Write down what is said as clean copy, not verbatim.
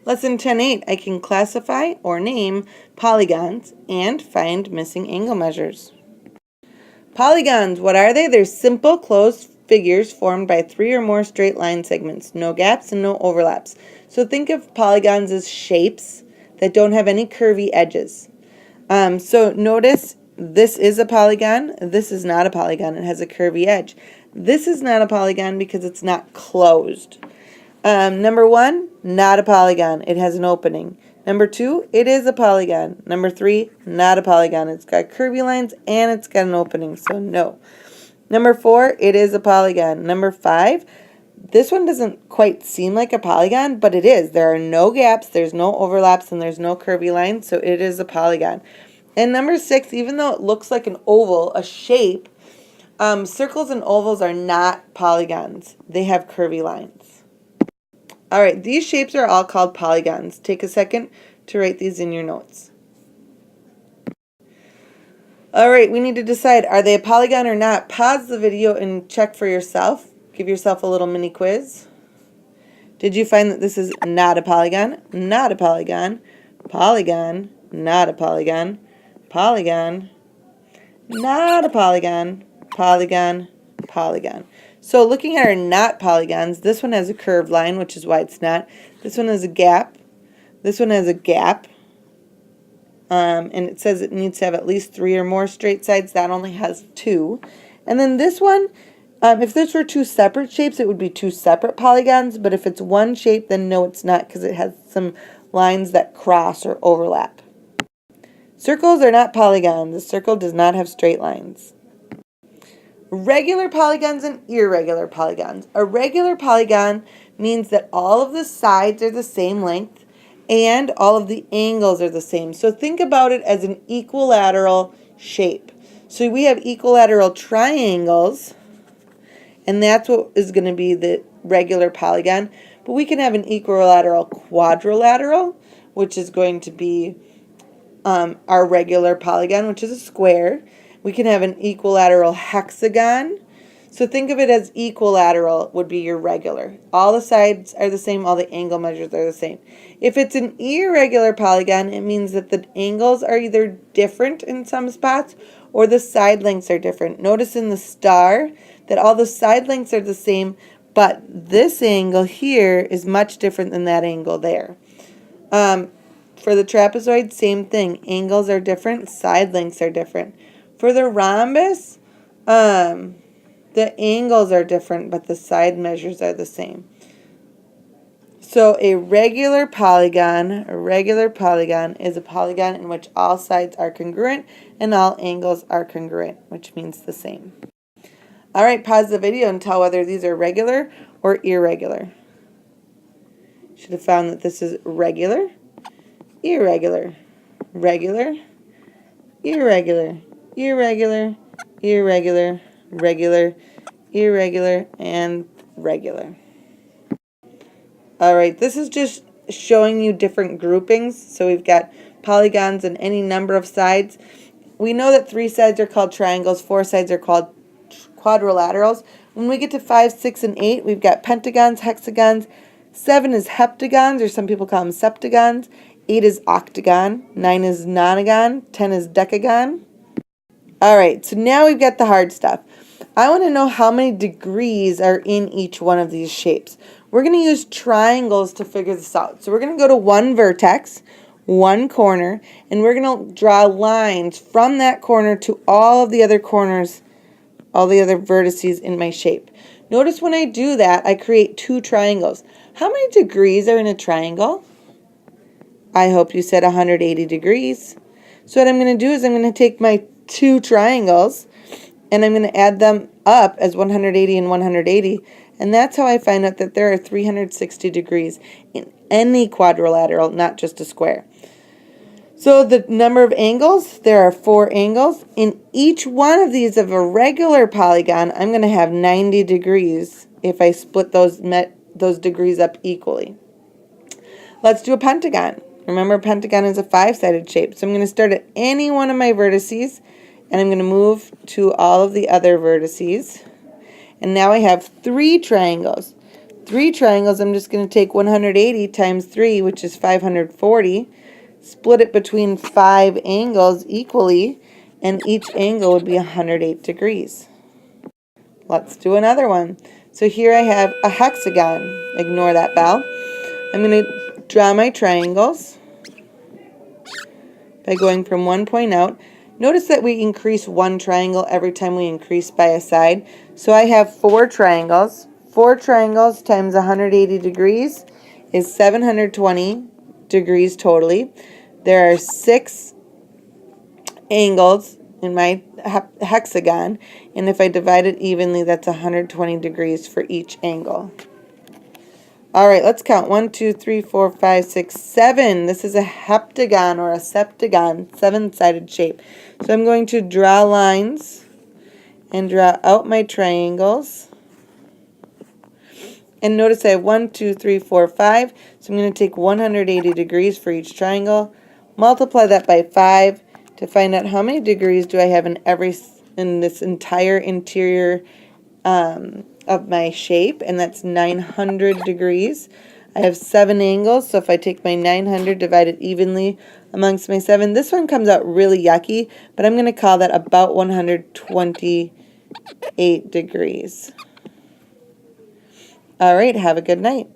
Lesson 10.8, I can classify or name polygons and find missing angle measures. Polygons, what are they? They're simple closed figures formed by 3 or more straight line segments, no gaps and no overlaps. So think of polygons as shapes that don't have any curvy edges. So notice this is a polygon, this is not a polygon, it has a curvy edge. This is not a polygon because it's not closed. Number 1, not a polygon, it has an opening. Number 2, it is a polygon. Number 3, not a polygon, it's got curvy lines and it's got an opening, so no. Number 4, it is a polygon. Number 5, this one doesn't quite seem like a polygon, but it is. There are no gaps, there's no overlaps, and there's no curvy lines, so it is a polygon. And number 6, even though it looks like an oval, a shape, circles and ovals are not polygons. They have curvy lines. All right, these shapes are all called polygons. Take a second to write these in your notes. All right, we need to decide, are they a polygon or not? Pause the video and check for yourself. Give yourself a little mini quiz. Did you find that this is not a polygon? Not a polygon. Polygon. Not a polygon. Polygon. Not a polygon. Polygon. Polygon. So looking at our not polygons, this one has a curved line, which is why it's not. This one has a gap. This one has a gap. And it says it needs to have at least 3 or more straight sides. That only has 2. And then this one, if this were 2 separate shapes, it would be 2 separate polygons. But if it's one shape, then no, it's not, because it has some lines that cross or overlap. Circles are not polygons. A circle does not have straight lines. Regular polygons and irregular polygons. A regular polygon means that all of the sides are the same length and all of the angles are the same. So think about it as an equilateral shape. So we have equilateral triangles, and that's what is going to be the regular polygon. But we can have an equilateral quadrilateral, which is going to be our regular polygon, which is a square. We can have an equilateral hexagon. So think of it as equilateral would be your regular. All the sides are the same, all the angle measures are the same. If it's an irregular polygon, it means that the angles are either different in some spots or the side lengths are different. Notice in the star that all the side lengths are the same, but this angle here is much different than that angle there. For the trapezoid, same thing. Angles are different, side lengths are different. For the rhombus, the angles are different, but the side measures are the same. So a regular polygon is a polygon in which all sides are congruent and all angles are congruent, which means the same. All right, pause the video and tell whether these are regular or irregular. Should have found that this is regular, irregular, regular, irregular, irregular, irregular, regular, irregular, and regular. All right, this is just showing you different groupings. So we've got polygons and any number of sides. We know that 3 sides are called triangles, 4 sides are called quadrilaterals. When we get to 5, 6, and 8, we've got pentagons, hexagons. 7 is heptagons, or some people call them septagons. 8 is octagon. 9 is nonagon. 10 is decagon. All right, so now we've got the hard stuff. I want to know how many degrees are in each one of these shapes. We're going to use triangles to figure this out. So we're going to go to one vertex, one corner, and we're going to draw lines from that corner to all of the other corners, all the other vertices in my shape. Notice when I do that, I create 2 triangles. How many degrees are in a triangle? I hope you said 180 degrees. So what I'm going to do is I'm going to take my 2 triangles and I'm going to add them up as 180 and 180, and that's how I find out that there are 360 degrees in any quadrilateral, not just a square. So the number of angles, there are 4 angles. In each one of these of a regular polygon, I'm going to have 90 degrees if I split those degrees up equally. Let's do a pentagon. Remember, a pentagon is a 5-sided shape. So I'm going to start at any one of my vertices, and I'm going to move to all of the other vertices. And now I have 3 triangles. 3 triangles, I'm just going to take 180 times 3, which is 540, split it between 5 angles equally, and each angle would be 108 degrees. Let's do another one. So here I have a hexagon. Ignore that bell. I'm going to draw my triangles by going from one point out. Notice that we increase one triangle every time we increase by a side. So I have 4 triangles. 4 triangles times 180 degrees is 720 degrees totally. There are 6 angles in my hexagon, and if I divide it evenly, that's 120 degrees for each angle. Alright, let's count. 1, 2, 3, 4, 5, 6, 7. This is a heptagon or a septagon, 7-sided shape. So I'm going to draw lines and draw out my triangles. And notice I have 1, 2, 3, 4, 5. So I'm going to take 180 degrees for each triangle. Multiply that by 5 to find out how many degrees do I have in this entire interior of my shape, and that's 900 degrees. I have 7 angles, so if I take my 900, divide it evenly amongst my 7, this one comes out really yucky, but I'm going to call that about 128 degrees. All right, have a good night.